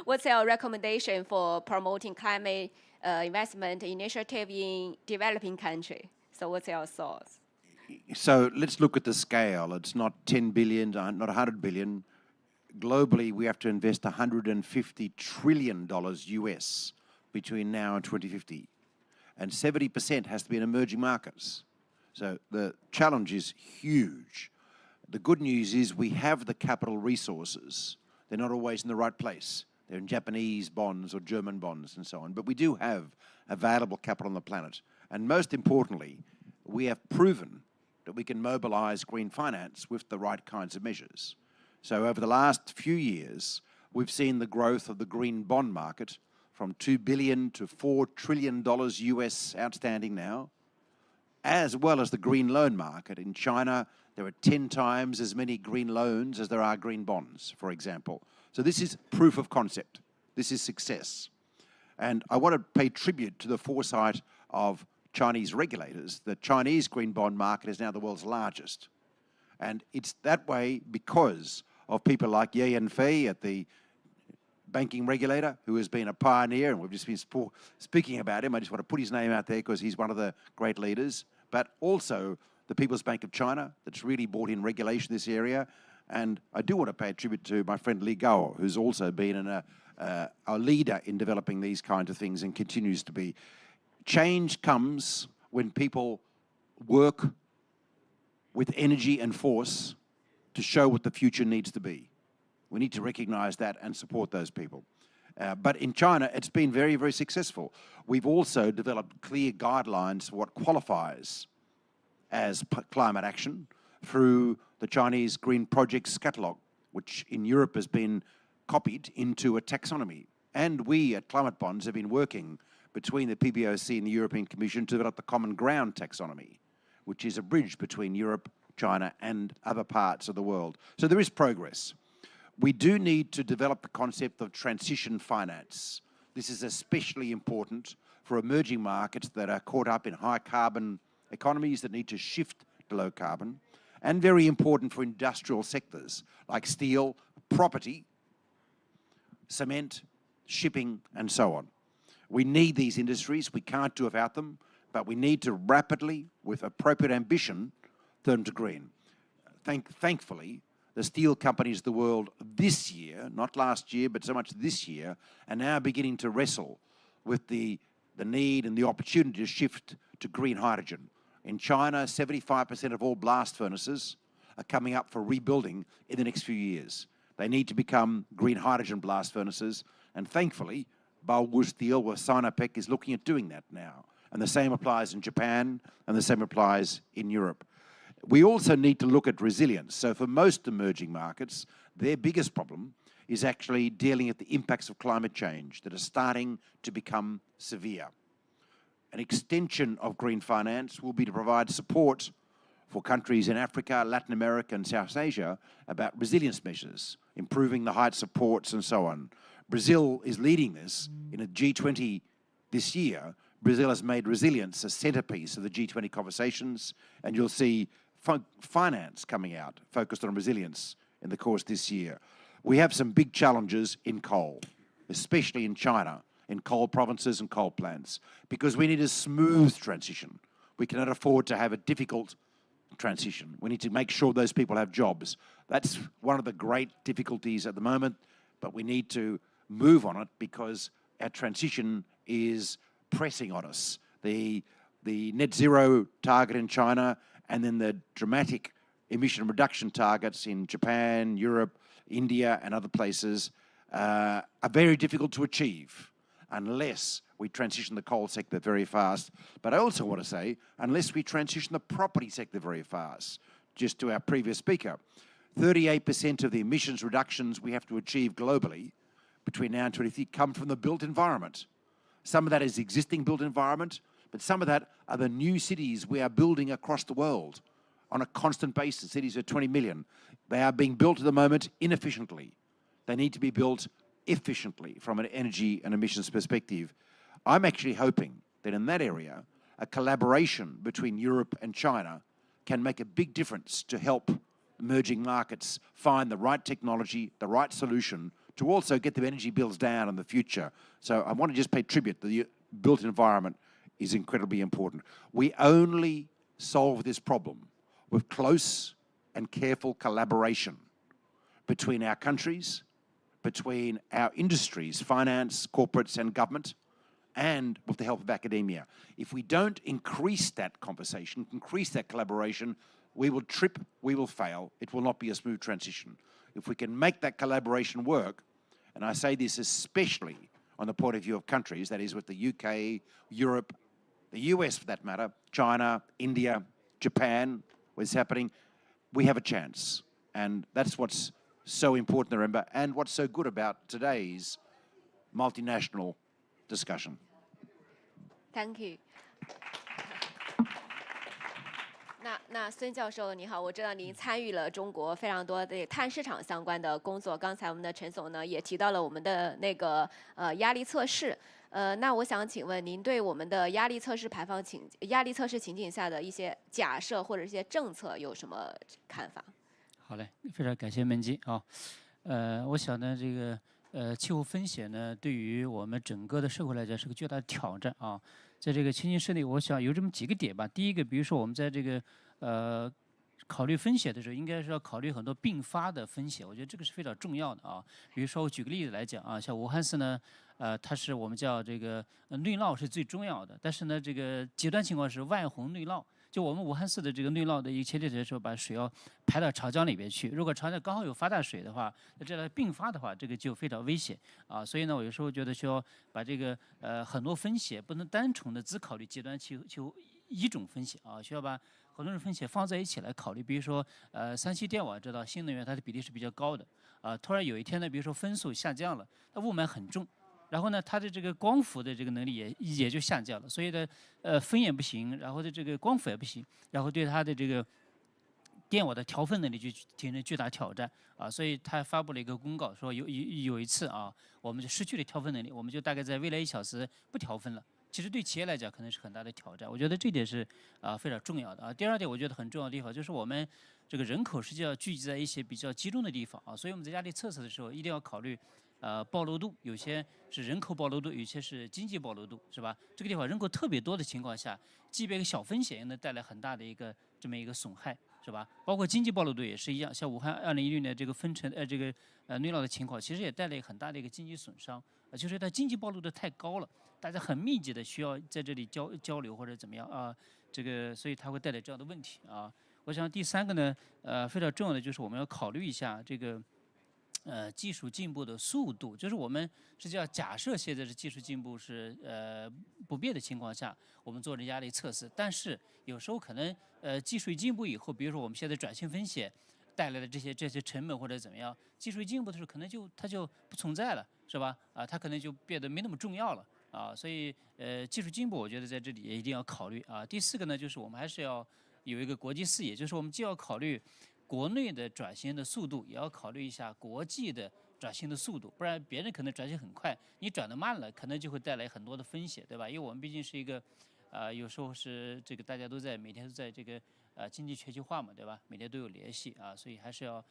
F: what's your recommendation for promoting climate investment initiative in developing country? So what's your thoughts?
H: So let's look at the scale. It's not 10 billion, not 100 billion. Globally, we have to invest $150 trillion US between now and 2050. And 70% has to be in emerging markets. So the challenge is huge. The good news is we have the capital resources. They're not always in the right place. They're in Japanese bonds or German bonds and so on. But we do have available capital on the planet. And most importantly, we have proven that we can mobilize green finance with the right kinds of measures. So over the last few years, we've seen the growth of the green bond market from $2 billion to $4 trillion US outstanding now, as well as the green loan market. In China, there are 10 times as many green loans as there are green bonds, for example. So this is proof of concept. This is success. And I want to pay tribute to the foresight of Chinese regulators. The Chinese green bond market is now the world's largest. And it's that way because of people like Ye Yanfei at the banking regulator, who has been a pioneer, and we've just been speaking about him. I just want to put his name out there because he's one of the great leaders, but also the People's Bank of China that's really brought in regulation in this area. And I do want to pay a tribute to my friend Li Gao, who's also been a leader in developing these kinds of things and continues to be. Change comes when people work with energy and force to show what the future needs to be. We need to recognize that and support those people. But in China, it's been very, very successful. We've also developed clear guidelines for what qualifies as climate action through the Chinese Green Projects Catalogue, which in Europe has been copied into a taxonomy. And we at Climate Bonds have been working between the PBOC and the European Commission to develop the Common Ground taxonomy, which is a bridge between Europe, China, and other parts of the world. So there is progress. We do need to develop the concept of transition finance. This is especially important for emerging markets that are caught up in high carbon economies that need to shift to low carbon, and very important for industrial sectors like steel, property, cement, shipping, and so on. We need these industries. We can't do without them, but we need to rapidly, with appropriate ambition, turn to green. Thankfully, the steel companies of the world this year, not last year, but so much this year, are now beginning to wrestle with the need and the opportunity to shift to green hydrogen. In China, 75% of all blast furnaces are coming up for rebuilding in the next few years. They need to become green hydrogen blast furnaces, and thankfully, Baowu Steel with Sinopec is looking at doing that now. And the same applies in Japan, and the same applies in Europe. We also need to look at resilience. So for most emerging markets, their biggest problem is actually dealing with the impacts of climate change that are starting to become severe. An extension of green finance will be to provide support for countries in Africa, Latin America, and South Asia about resilience measures, improving the heights of ports and so on. Brazil is leading this. In a G20 this year, Brazil has made resilience a centerpiece of the G20 conversations, and you'll see finance coming out focused on resilience in the course this year. We have some big challenges in coal, especially in China, in coal provinces and coal plants, because we need a smooth transition. We cannot afford to have a difficult transition. We need to make sure those people have jobs. That's one of the great difficulties at the moment, but we need to move on it because our transition is pressing on us. The net zero target in China and then the dramatic emission reduction targets in Japan, Europe, India, and other places are very difficult to achieve unless we transition the coal sector very fast. But I also want to say, unless we transition the property sector very fast. Just to our previous speaker, 38% of the emissions reductions we have to achieve globally between now and 2030 come from the built environment. Some of that is existing built environment, but some of that are the new cities we are building across the world on a constant basis. Cities of 20 million. They are being built at the moment inefficiently. They need to be built efficiently from an energy and emissions perspective. I'm actually hoping that in that area, a collaboration between Europe and China can make a big difference to help emerging markets find the right technology, the right solution to also get their energy bills down in the future. So I want to just pay tribute. The built environment is incredibly important. We only solve this problem with close and careful collaboration between our countries, between our industries, finance, corporates, and government, and with the help of academia. If we don't increase that conversation, increase that collaboration, we will trip, we will fail. It will not be a smooth transition. If we can make that collaboration work, and I say this especially on the point of view of countries, that is with the UK, Europe, the US for that matter, China, India, Japan, what's happening, we have a chance. And that's what's so important to remember, and what's so good about today's multinational discussion.
F: Thank you. 那孙教授你好，我知道您参与了中国非常多的碳市场相关的工作。刚才我们的陈总呢也提到了我们的那个压力测试。那我想请问您对我们的压力测试情景下的一些假设或者一些政策有什么看法？
I: 好嘞，非常感谢门基啊。我想呢，这个气候风险呢，对于我们整个的社会来讲是个巨大的挑战啊。在这个情境室内，我想有这么几个点吧。第一个，比如说我们在这个考虑风险的时候，应该是要考虑很多并发的风险，我觉得这个是非常重要的啊。比如说我举个例子来讲啊，像武汉市呢，它是我们叫这个内涝是最重要的，但是呢，这个极端情况是外洪内涝。就我们武汉市的这个内涝的一个前提是说，把水要排到长江里边去。如果长江刚好有发大水的话，那这样并发的话，这个就非常危险啊。所以呢，我有时候觉得需要把这个很多风险不能单纯的只考虑极端气候一种风险啊，需要把很多种风险放在一起来考虑。比如说三期电网知道新能源它的比例是比较高的啊，突然有一天呢，比如说风速下降了，它雾霾很重。然后呢，它的这个光伏的这个能力也就下降了，所以呢，风也不行，然后的这个光伏也不行，然后对它的这个电网的调分能力就形成巨大挑战啊，所以他发布了一个公告，说有一次啊，我们就失去了调分能力，我们就大概在未来1小时不调分了。其实对企业来讲可能是很大的挑战，我觉得这点是非常重要的啊。第二点，我觉得很重要的地方就是我们这个人口实际上聚集在一些比较集中的地方啊，所以我们在压力测试的时候一定要考虑。暴露度，有些是人口暴露度，有些是经济暴露度，是吧？这个地方人口特别多的情况下，即便一个小风险也能带来很大的这么一个损害，是吧？包括经济暴露度也是一样，像武汉2016年这个内涝的情况，其实也带来很大的一个经济损伤，就是它经济暴露度太高了，大家很密集的需要在这里交流或者怎么样啊，这个所以它会带来这样的问题啊。我想第三个呢，非常重要的就是我们要考虑一下这个。技术进步的速度，就是我们实际上假设现在是技术进步是不变的情况下，我们做的压力测试。但是有时候可能技术进步以后，比如说我们现在转型风险带来的这些成本或者怎么样，技术进步的时候可能它就不存在了，是吧？啊，它可能就变得没那么重要了啊。所以技术进步我觉得在这里也一定要考虑啊。第四个呢，就是我们还是要有一个国际视野，就是我们既要考虑。国内的转型的速度也要考虑一下国际的转型的速度，不然别人可能转型很快，你转得慢了，可能就会带来很多的风险，对吧？因为我们毕竟是一个，有时候是这个大家都在每天都在这个经济全球化嘛，对吧？每天都有联系啊，所以还是要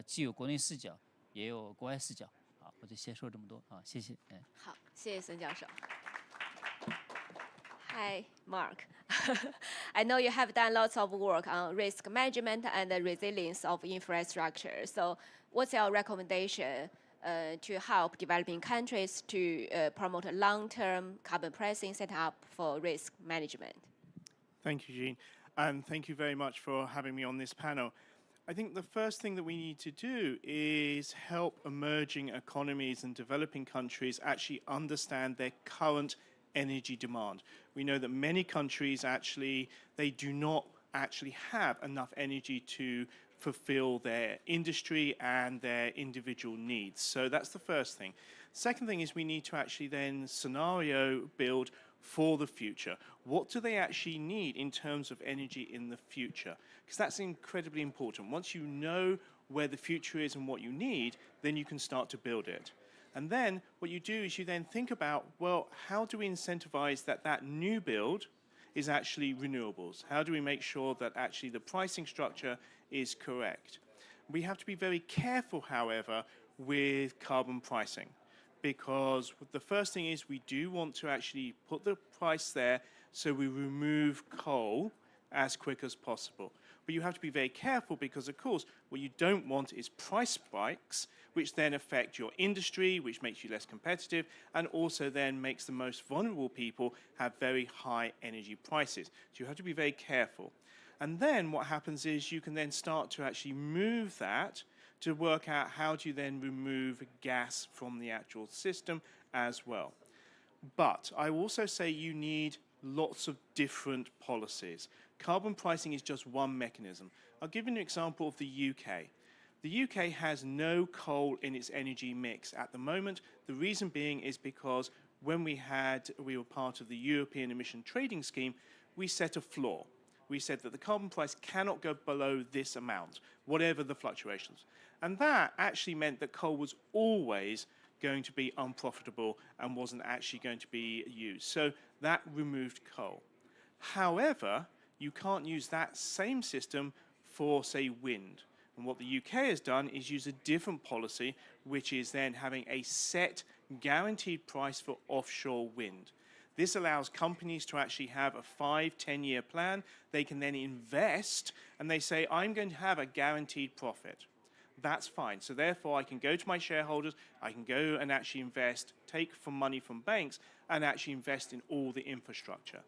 I: 既有国内视角，也有国外视角。好，我就先说这么多啊，谢谢。
F: 好，谢谢孙教授。Hi, Mark. I know you have done lots of work on risk management and the resilience of infrastructure. So what's your recommendation to help developing countries to promote long-term carbon pricing set up for risk management?
J: Thank you, Jean. And thank you very much for having me on this panel. I think the first thing that we need to do is help emerging economies and developing countries actually understand their current energy demand. We know that many countries they do not actually have enough energy to fulfill their industry and their individual needs. So that's the first thing. Second thing is we need to actually then scenario build for the future. What do they actually need in terms of energy in the future? Because that's incredibly important. Once you know where the future is and what you need, then you can start to build it. And then what you do is you then think about, well, how do we incentivize that new build is actually renewables? How do we make sure that actually the pricing structure is correct? We have to be very careful, however, with carbon pricing, because the first thing is we do want to actually put the price there so we remove coal as quick as possible. But you have to be very careful because, of course, what you don't want is price spikes, which then affect your industry, which makes you less competitive, and also then makes the most vulnerable people have very high energy prices. So you have to be very careful. And then what happens is you can then start to actually move that to work out how do you then remove gas from the actual system as well. But I also say you need lots of different policies. Carbon pricing is just one mechanism. I'll give you an example of the UK. The UK has no coal in its energy mix at the moment. The reason being is because when we were part of the European Emission Trading Scheme, we set a floor. We said that the carbon price cannot go below this amount, whatever the fluctuations. And that actually meant that coal was always going to be unprofitable and wasn't actually going to be used. So that removed coal. However, you can't use that same system for, say, wind. And what the UK has done is use a different policy, which is then having a set guaranteed price for offshore wind. This allows companies to actually have a 5-10-year plan. They can then invest, and they say, I'm going to have a guaranteed profit. That's fine. So therefore, I can go to my shareholders, I can go and actually invest, take money from banks, and actually invest in all the infrastructure.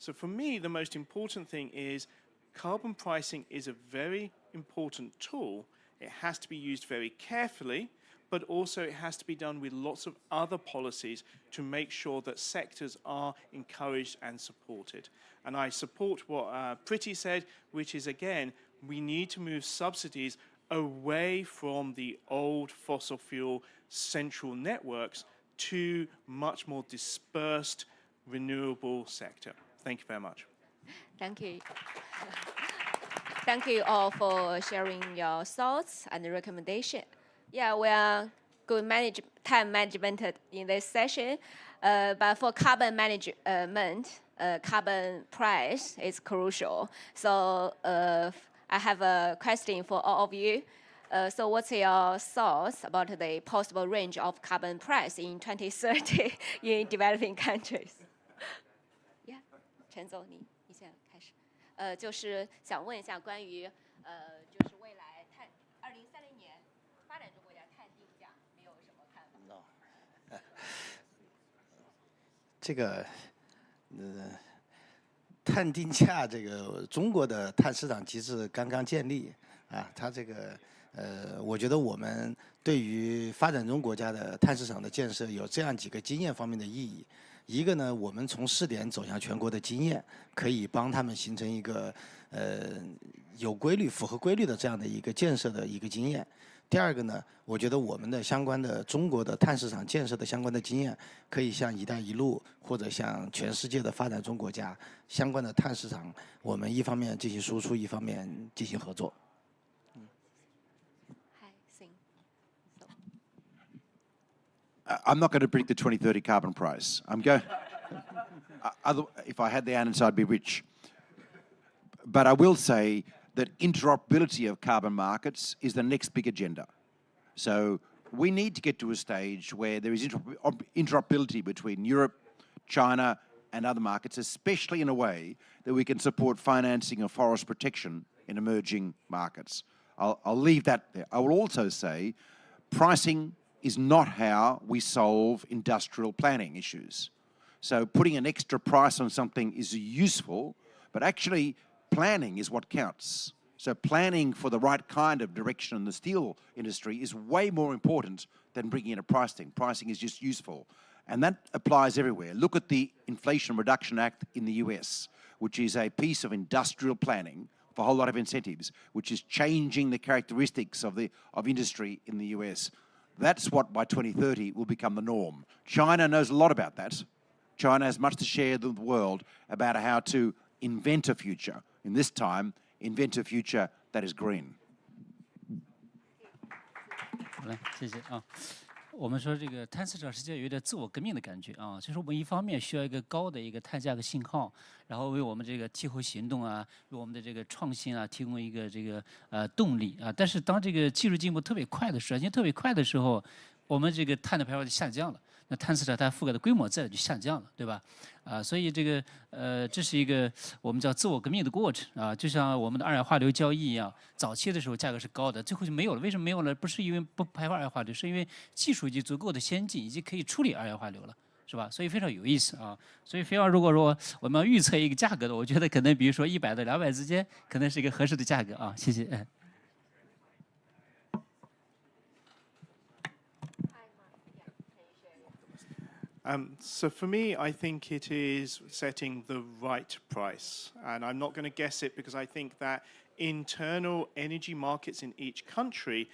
J: So for me, the most important thing is carbon pricing is a very important tool. It has to be used very carefully, but also it has to be done with lots of other policies to make sure that sectors are encouraged and supported. And I support what Priti said, which is, again, we need to move subsidies away from the old fossil fuel central networks to much more dispersed renewable sector. Thank you very much.
F: Thank you. Thank you all for sharing your thoughts and recommendation. Yeah, we are good time management in this session, but for carbon management, carbon price is crucial. So I have a question for all of you. So what's your thoughts about the possible range of carbon price in 2030 in developing countries? Yeah, 陈总，你现在开始。就是想问一下关于就是未来2030年发展中国家碳定价，你有什么看法？
G: 这个碳定价，这个中国的碳市场机制刚刚建立啊，它这个我觉得我们对于发展中国家的碳市场的建设有这样几个经验方面的意义。一个呢，我们从试点走向全国的经验，可以帮他们形成一个有规律、符合规律的这样的一个建设的一个经验。第二个呢，我觉得我们的相关的中国的碳市场建设的相关的经验，可以向“一带一路”或者向全世界的发展中国家相关的碳市场，我们一方面进行输出，一方面进行合作。
H: I'm not going to predict the 2030 carbon price. If I had the answer, I'd be rich. But I will say that interoperability of carbon markets is the next big agenda. So we need to get to a stage where there is interoperability between Europe, China, and other markets, especially in a way that we can support financing of forest protection in emerging markets. I'll leave that there. I will also say pricing is not how we solve industrial planning issues. So putting an extra price on something is useful, but actually planning is what counts. So planning for the right kind of direction in the steel industry is way more important than bringing in a price thing. Pricing is just useful. And that applies everywhere. Look at the Inflation Reduction Act in the US, which is a piece of industrial planning for a whole lot of incentives, which is changing the characteristics of industry in the US. That's what, by 2030, will become the norm. China knows a lot about that. China has much to share with the world about how to invent a future. In this time, invent a future that is green.
I: 好嘞，谢谢啊。我们说这个碳市场实际上有点自我革命的感觉啊，就是我们一方面需要一个高的一个碳价格信号，然后为我们这个气候行动啊，为我们的这个创新啊提供一个这个动力啊。但是当这个技术进步特别快的时候，特别快的时候，我们这个碳的排放就下降了。那碳市场它覆盖的规模自然就下降了，对吧？所以这个这是一个我们叫自我革命的过程啊，就像我们的二氧化硫交易一样，早期的时候价格是高的，最后就没有了。为什么没有了？不是因为不排放二氧化硫，是因为技术已经足够的先进，已经可以处理二氧化硫了。是吧？所以非常有意思啊。所以非要如果说我们要预测一个价格的，我觉得可能比如说100到200之间，可能是一个合适的价格啊。谢谢。
J: So for me, I think it is setting the right price. And I'm not going to guess it because I think that internal energy markets in each country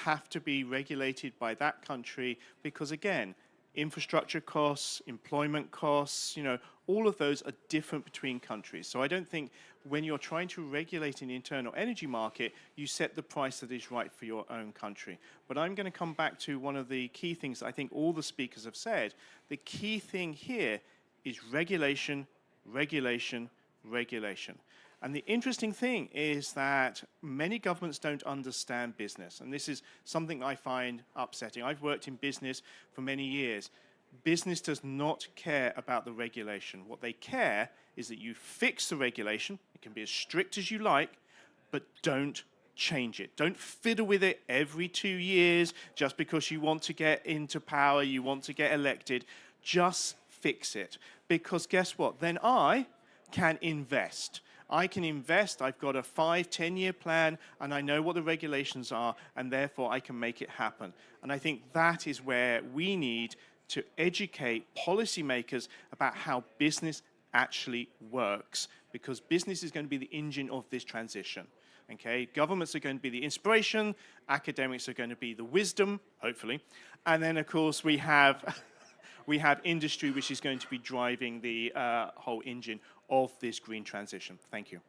J: have to be regulated by that country because, again, infrastructure costs, employment costs, all of those are different between countries. So I don't think when you're trying to regulate an internal energy market, you set the price that is right for your own country. But I'm going to come back to one of the key things that I think all the speakers have said. The key thing here is regulation, regulation, regulation. And the interesting thing is that many governments don't understand business. And this is something I find upsetting. I've worked in business for many years. Business does not care about the regulation. What they care is that you fix the regulation. It can be as strict as you like, but don't change it. Don't fiddle with it every 2 years just because you want to get into power, you want to get elected. Just fix it. Because guess what? Then I can invest. I can invest, I've got a 5-10-year plan, and I know what the regulations are, and therefore I can make it happen. And I think that is where we need to educate policymakers about how business actually works, because business is going to be the engine of this transition. Okay, governments are going to be the inspiration, academics are going to be the wisdom, hopefully, and then of course we have industry, which is going to be driving the whole engine of this green transition. Thank you.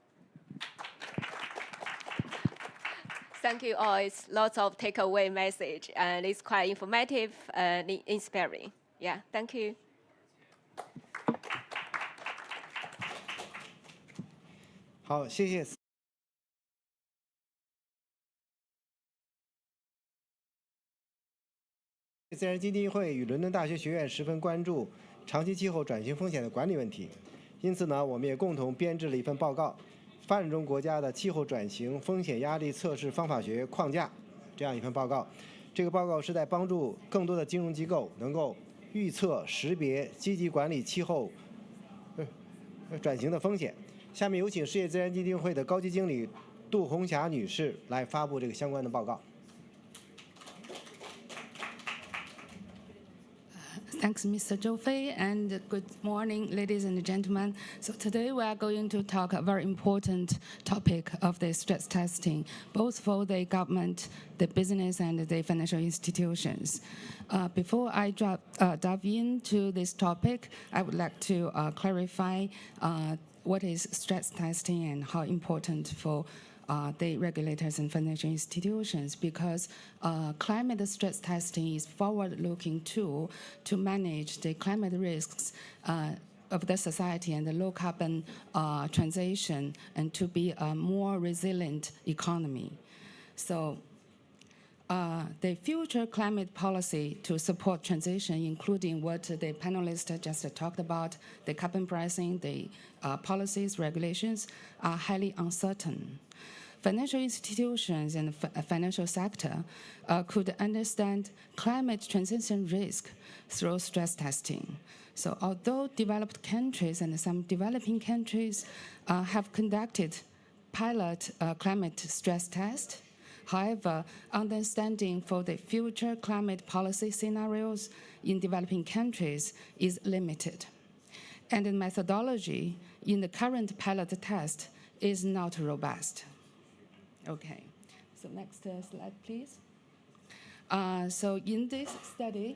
F: Thank you all. It's lots of takeaway message, and it's quite informative and inspiring. Yeah, thank you.
A: 好，谢谢。自然基金会与伦敦大学学院十分关注长期气候转型风险的管理问题，因此呢，我们也共同编制了一份报告《发展中国家的气候转型风险压力测试方法学框架》这样一份报告。这个报告是在帮助更多的金融机构能够预测、识别、积极管理气候转型的风险。下面有请世界自然基金会的高级经理杜红霞女士来发布这个相关的报告。
K: Thanks, Mr. Zhou Fei, and good morning, ladies and gentlemen. So today we are going to talk a very important topic of the stress testing, both for the government, the business, and the financial institutions. Before I dive into this topic, I would like to clarify what is stress testing and how important for the regulators and financial institutions, because climate stress testing is forward-looking tool to manage the climate risks of the society and the low carbon transition, and to be a more resilient economy. So the future climate policy to support transition, including what the panelists just talked about, the carbon pricing, the policies, regulations, are highly uncertain. Financial institutions and the financial sector could understand climate transition risk through stress testing. So although developed countries and some developing countries have conducted pilot climate stress tests, however, understanding for the future climate policy scenarios in developing countries is limited. And the methodology in the current pilot test is not robust. Okay, so next slide, please. So in this study,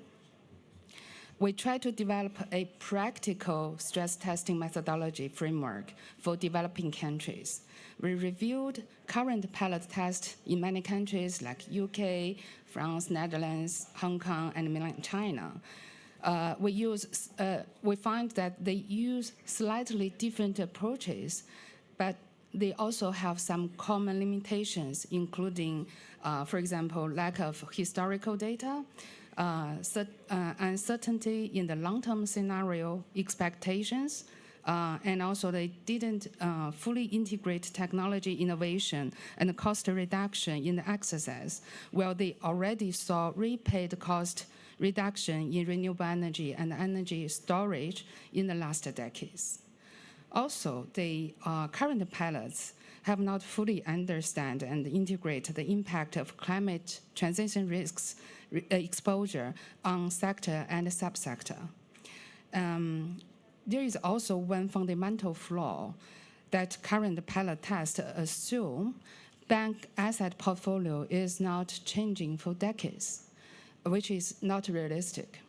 K: we try to develop a practical stress testing methodology framework for developing countries. We reviewed current pilot tests in many countries like UK, France, Netherlands, Hong Kong, and mainland China. We find that they use slightly different approaches, but they also have some common limitations, including, for example, lack of historical data, uncertainty in the long-term scenario expectations, and also they didn't fully integrate technology innovation and cost reduction in the exercise, while they already saw repaid cost reduction in renewable energy and energy storage in the last decades. Also, the current pilots have not fully understand and integrate the impact of climate transition risks exposure on sector and subsector. There is also one fundamental flaw that current pilot tests assume bank asset portfolio is not changing for decades, which is not realistic.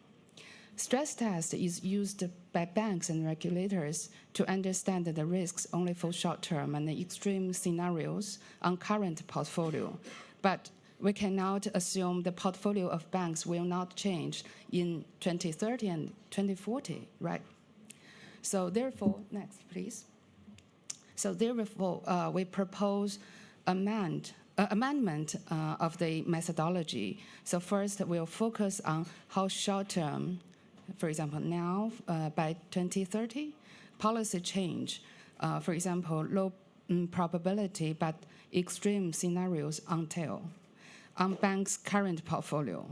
K: Stress test is used by banks and regulators to understand the risks only for short-term and extreme scenarios on current portfolio. But we cannot assume the portfolio of banks will not change in 2030 and 2040, right? So therefore, next, please. So therefore, we propose amendment of the methodology. So first, we'll focus on how short-term, for example, now by 2030, policy change, for example, low probability but extreme scenarios until on banks' current portfolio.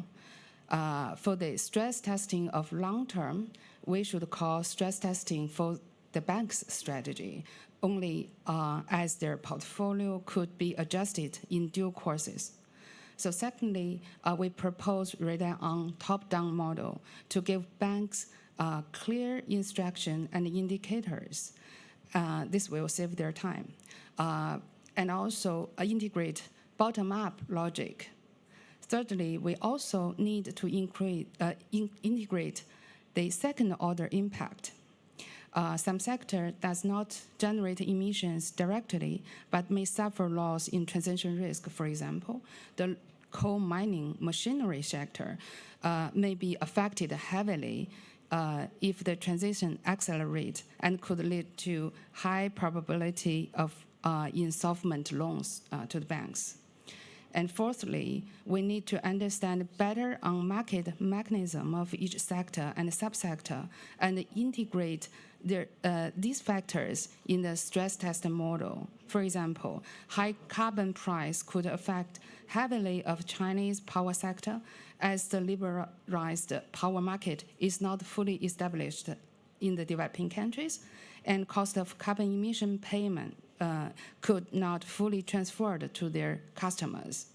K: For the stress testing of long-term, we should call stress testing for the bank's strategy only as their portfolio could be adjusted in due courses. So secondly, we propose rely on top-down model to give banks clear instruction and indicators. This will save their time. And also integrate bottom-up logic. Thirdly, we also need to integrate the second-order impact. Some sector does not generate emissions directly, but may suffer loss in transition risk. For example, the coal mining machinery sector may be affected heavily if the transition accelerates and could lead to high probability of insolvent loans to the banks. And fourthly, we need to understand better on market mechanism of each sector and subsector and integrate these factors in the stress test model. For example, high carbon price could affect heavily of Chinese power sector as the liberalized power market is not fully established in the developing countries, and cost of carbon emission payment could not fully transferred to their customers.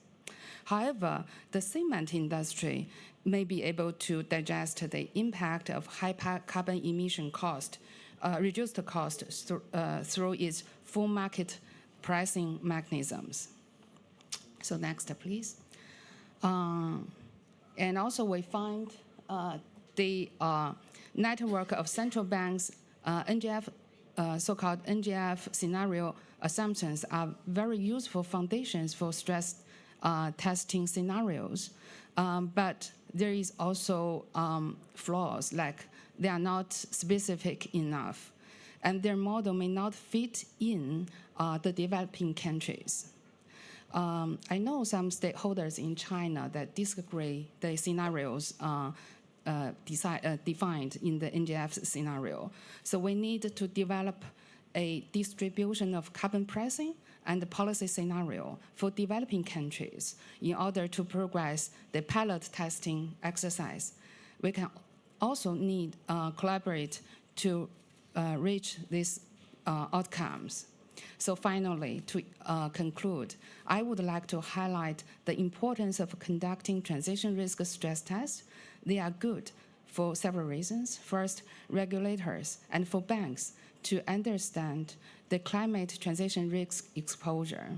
K: However, the cement industry may be able to digest the impact of high carbon emission cost, reduced cost through its full market pricing mechanisms. So next, please. And also we find the network of central banks, NGF, so-called NGF scenario assumptions are very useful foundations for stress testing scenarios. But there is also flaws, like they are not specific enough, and their model may not fit in the developing countries. I know some stakeholders in China that disagree the scenarios defined in the NGF scenario. So we need to develop a distribution of carbon pricing and the policy scenario for developing countries in order to progress the pilot testing exercise. We can also need collaborate to reach these outcomes. So finally, to conclude, I would like to highlight the importance of conducting transition risk stress tests. They are good for several reasons. First, regulators and for banks to understand the climate transition risk exposure.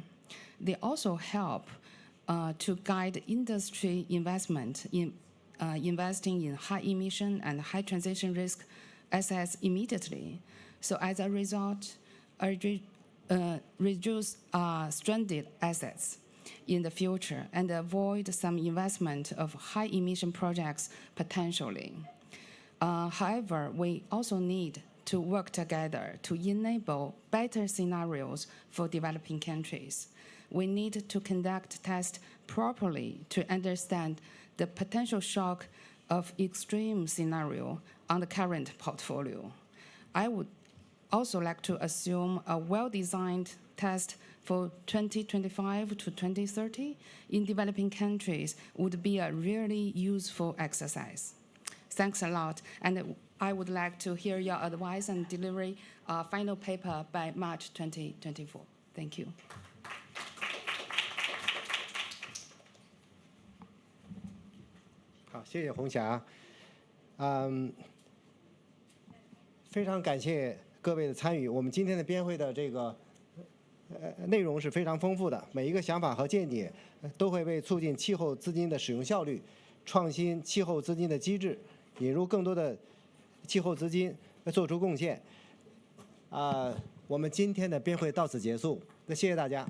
K: They also help to guide industry investment in investing in high emission and high transition risk assets immediately. So as a result, reduce stranded assets in the future and avoid some investment of high emission projects potentially. However, we also need to work together to enable better scenarios for developing countries. We need to conduct tests properly to understand the potential shock of extreme scenario on the current portfolio. I would also like to assume a well-designed test for 2025 to 2030 in developing countries would be a really useful exercise. Thanks a lot, and I would like to hear your advice and deliver a final paper by March 2024. Thank you.
A: 好，谢谢红霞。非常感谢各位的参与。我们今天的编会的这个内容是非常丰富的，每一个想法和见解都会为促进气候资金的使用效率、创新气候资金的机制、引入更多的气候资金做出贡献。我们今天的编会到此结束，那谢谢大家。